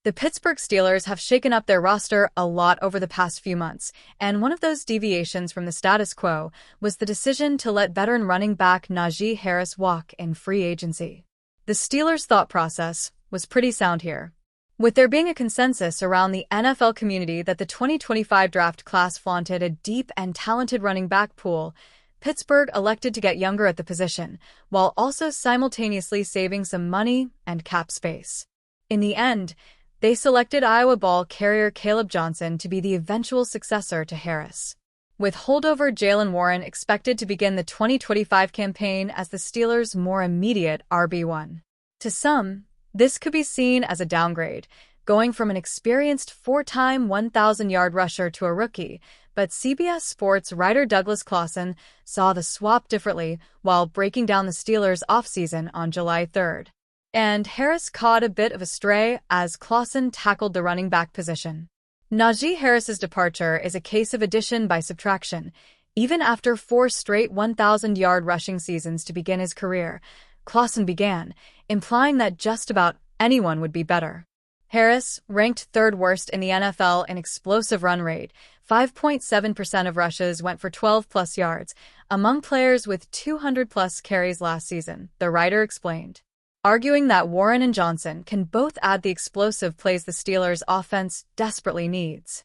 The Pittsburgh Steelers have shaken up their roster a lot over the past few months, and one of those deviations from the status quo was the decision to let veteran running back Najee Harris walk in free agency. The Steelers' thought process was pretty sound here. With there being a consensus around the NFL community that the 2025 draft class flaunted a deep and talented running back pool, Pittsburgh elected to get younger at the position, while also simultaneously saving some money and cap space. In the end, they selected Iowa ball carrier Caleb Johnson to be the eventual successor to Harris, with holdover Jaylen Warren expected to begin the 2025 campaign as the Steelers' more immediate RB1. To some, this could be seen as a downgrade, going from an experienced four-time 1,000-yard rusher to a rookie, but CBS Sports writer Douglas Clawson saw the swap differently while breaking down the Steelers' offseason on July 3rd. And Harris caught a bit of a stray as Clawson tackled the running back position. Najee Harris's departure is a case of addition by subtraction. Even after 4 straight 1,000-yard rushing seasons to begin his career, Clawson began, implying that just about anyone would be better. Harris, ranked third worst in the NFL in explosive run rate, 5.7% of rushes went for 12-plus yards, among players with 200-plus carries last season, the writer explained, arguing that Warren and Johnson can both add the explosive plays the Steelers' offense desperately needs.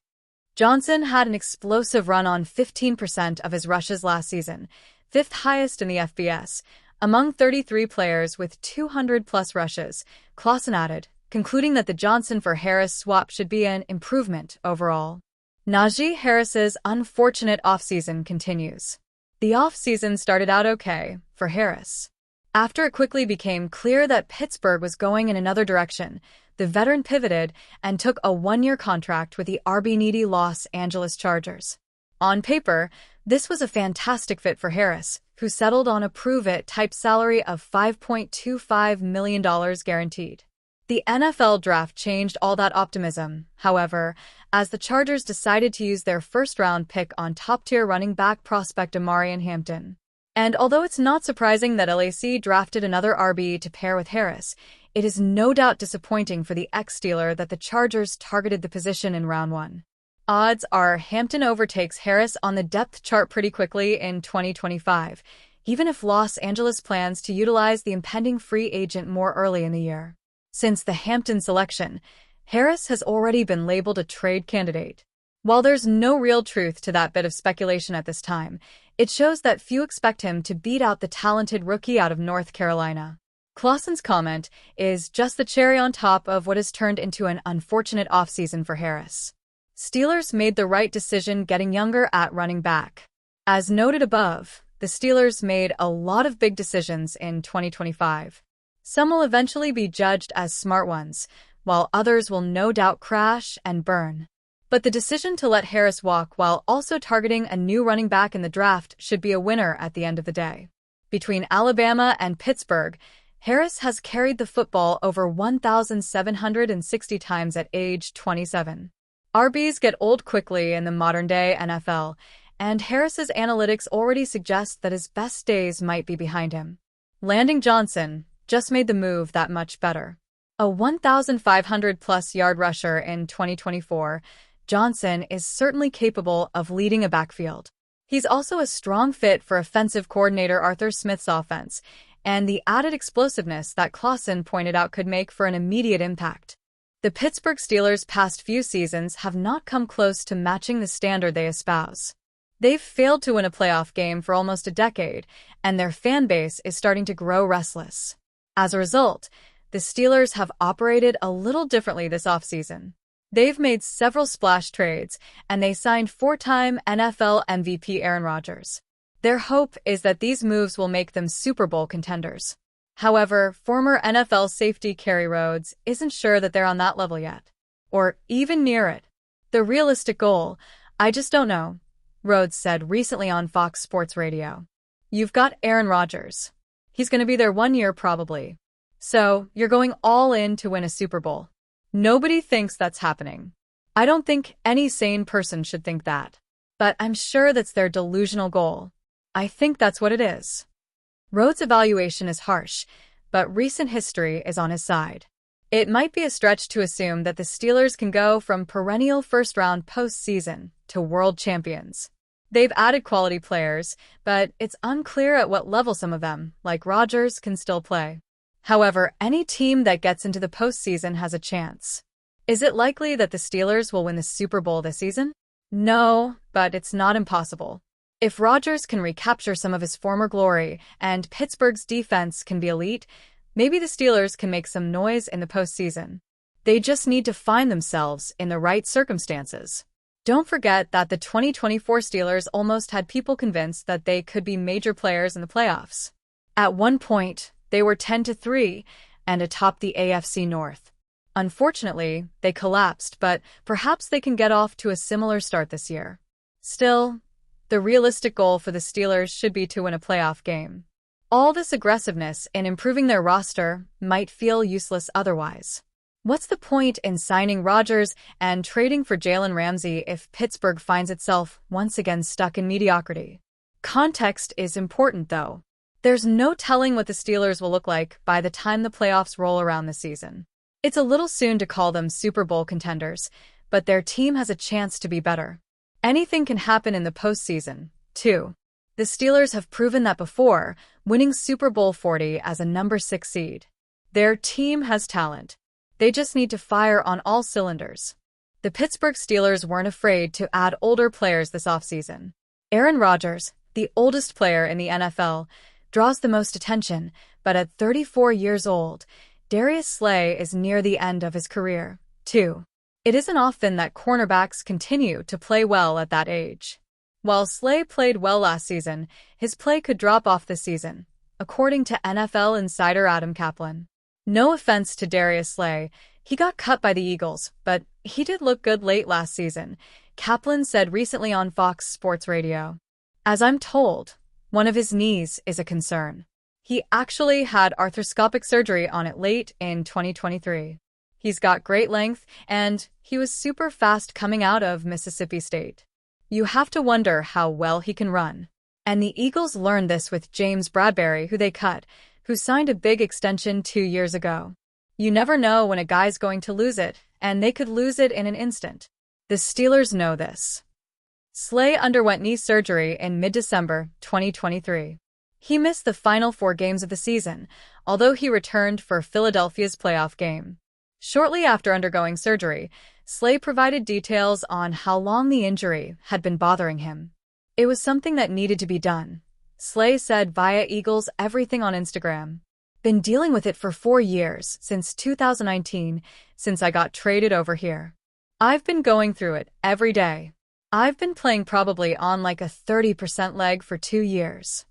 Johnson had an explosive run on 15% of his rushes last season, 5th highest in the FBS, among 33 players with 200-plus rushes, Clawson added, concluding that the Johnson for Harris swap should be an improvement overall. Najee Harris's unfortunate offseason continues. The offseason started out okay for Harris. After it quickly became clear that Pittsburgh was going in another direction, the veteran pivoted and took a 1-year contract with the RB-needy Los Angeles Chargers. On paper, this was a fantastic fit for Harris, who settled on a prove-it-type salary of $5.25 million guaranteed. The NFL draft changed all that optimism, however, as the Chargers decided to use their first-round pick on top-tier running back prospect Omarion Hampton. And although it's not surprising that LAC drafted another RB to pair with Harris, it is no doubt disappointing for the ex-Steeler that the Chargers targeted the position in round 1. Odds are Hampton overtakes Harris on the depth chart pretty quickly in 2025, even if Los Angeles plans to utilize the impending free agent more early in the year. Since the Hampton selection, Harris has already been labeled a trade candidate. While there's no real truth to that bit of speculation at this time, it shows that few expect him to beat out the talented rookie out of North Carolina. Clawson's comment is just the cherry on top of what has turned into an unfortunate offseason for Harris. Steelers made the right decision getting younger at running back. As noted above, the Steelers made a lot of big decisions in 2025. Some will eventually be judged as smart ones, while others will no doubt crash and burn. But the decision to let Harris walk while also targeting a new running back in the draft should be a winner at the end of the day. Between Alabama and Pittsburgh, Harris has carried the football over 1,760 times at age 27. RBs get old quickly in the modern-day NFL, and Harris's analytics already suggest that his best days might be behind him. Landing Johnson just made the move that much better. A 1,500-plus yard rusher in 2024, Johnson is certainly capable of leading a backfield. He's also a strong fit for offensive coordinator Arthur Smith's offense, and the added explosiveness that Clawson pointed out could make for an immediate impact. The Pittsburgh Steelers' past few seasons have not come close to matching the standard they espouse. They've failed to win a playoff game for almost a decade, and their fan base is starting to grow restless. As a result, the Steelers have operated a little differently this offseason. They've made several splash trades, and they signed 4-time NFL MVP Aaron Rodgers. Their hope is that these moves will make them Super Bowl contenders. However, former NFL safety Kerry Rhodes isn't sure that they're on that level yet, or even near it. The realistic goal, I just don't know, Rhodes said recently on Fox Sports Radio. You've got Aaron Rodgers. He's going to be there 1 year probably. So, you're going all in to win a Super Bowl. Nobody thinks that's happening. I don't think any sane person should think that. But I'm sure that's their delusional goal. I think that's what it is. Rhodes' evaluation is harsh, but recent history is on his side. It might be a stretch to assume that the Steelers can go from perennial first-round postseason to world champions. They've added quality players, but it's unclear at what level some of them, like Rodgers, can still play. However, any team that gets into the postseason has a chance. Is it likely that the Steelers will win the Super Bowl this season? No, but it's not impossible. If Rodgers can recapture some of his former glory and Pittsburgh's defense can be elite, maybe the Steelers can make some noise in the postseason. They just need to find themselves in the right circumstances. Don't forget that the 2024 Steelers almost had people convinced that they could be major players in the playoffs. At one point, they were 10-3 and atop the AFC North. Unfortunately, they collapsed, but perhaps they can get off to a similar start this year. Still, the realistic goal for the Steelers should be to win a playoff game. All this aggressiveness in improving their roster might feel useless otherwise. What's the point in signing Rodgers and trading for Jalen Ramsey if Pittsburgh finds itself once again stuck in mediocrity? Context is important, though. There's no telling what the Steelers will look like by the time the playoffs roll around this season. It's a little soon to call them Super Bowl contenders, but their team has a chance to be better. Anything can happen in the postseason, too. The Steelers have proven that before, winning Super Bowl 40 as a number 6 seed. Their team has talent. They just need to fire on all cylinders. The Pittsburgh Steelers weren't afraid to add older players this offseason. Aaron Rodgers, the oldest player in the NFL, draws the most attention, but at 34 years old, Darius Slay is near the end of his career, too. It isn't often that cornerbacks continue to play well at that age. While Slay played well last season, his play could drop off this season, according to NFL insider Adam Kaplan. No offense to Darius Slay, he got cut by the Eagles, but he did look good late last season, Kaplan said recently on Fox Sports Radio. As I'm told, one of his knees is a concern. He actually had arthroscopic surgery on it late in 2023. He's got great length, and he was super fast coming out of Mississippi State. You have to wonder how well he can run. And the Eagles learned this with James Bradberry, who they cut, who signed a big extension 2 years ago. You never know when a guy's going to lose it, and they could lose it in an instant. The Steelers know this. Slay underwent knee surgery in mid-December 2023. He missed the final 4 games of the season, although he returned for Philadelphia's playoff game. Shortly after undergoing surgery, Slay provided details on how long the injury had been bothering him. It was something that needed to be done. Slay said via Eagles Everything on Instagram. Been dealing with it for 4 years, since 2019, since I got traded over here. I've been going through it every day. I've been playing probably on like a 30% leg for 2 years.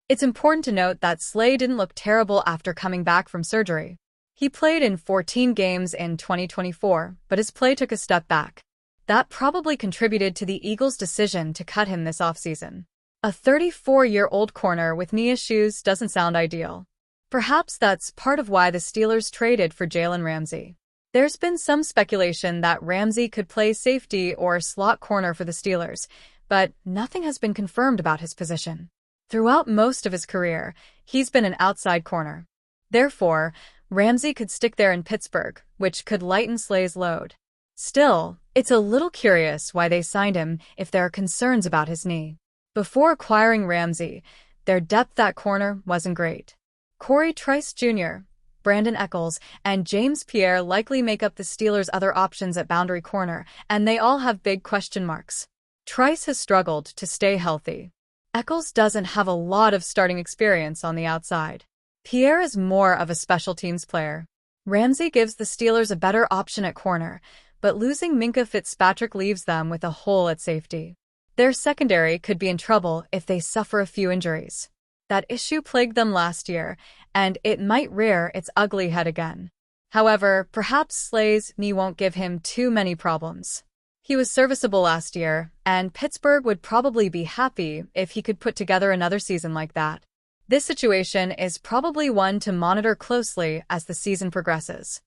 It's important to note that Slay didn't look terrible after coming back from surgery. He played in 14 games in 2024, but his play took a step back. That probably contributed to the Eagles' decision to cut him this offseason. A 34-year-old corner with knee issues doesn't sound ideal. Perhaps that's part of why the Steelers traded for Jalen Ramsey. There's been some speculation that Ramsey could play safety or slot corner for the Steelers, but nothing has been confirmed about his position. Throughout most of his career, he's been an outside corner. Therefore, Ramsey could stick there in Pittsburgh, which could lighten Slay's load. Still, it's a little curious why they signed him if there are concerns about his knee. Before acquiring Ramsey, their depth at corner wasn't great. Corey Trice Jr., Brandon Eccles, and James Pierre likely make up the Steelers' other options at boundary corner, and they all have big question marks. Trice has struggled to stay healthy. Eccles doesn't have a lot of starting experience on the outside. Pierre is more of a special teams player. Ramsey gives the Steelers a better option at corner, but losing Minkah Fitzpatrick leaves them with a hole at safety. Their secondary could be in trouble if they suffer a few injuries. That issue plagued them last year, and it might rear its ugly head again. However, perhaps Slay's knee won't give him too many problems. He was serviceable last year, and Pittsburgh would probably be happy if he could put together another season like that. This situation is probably one to monitor closely as the season progresses.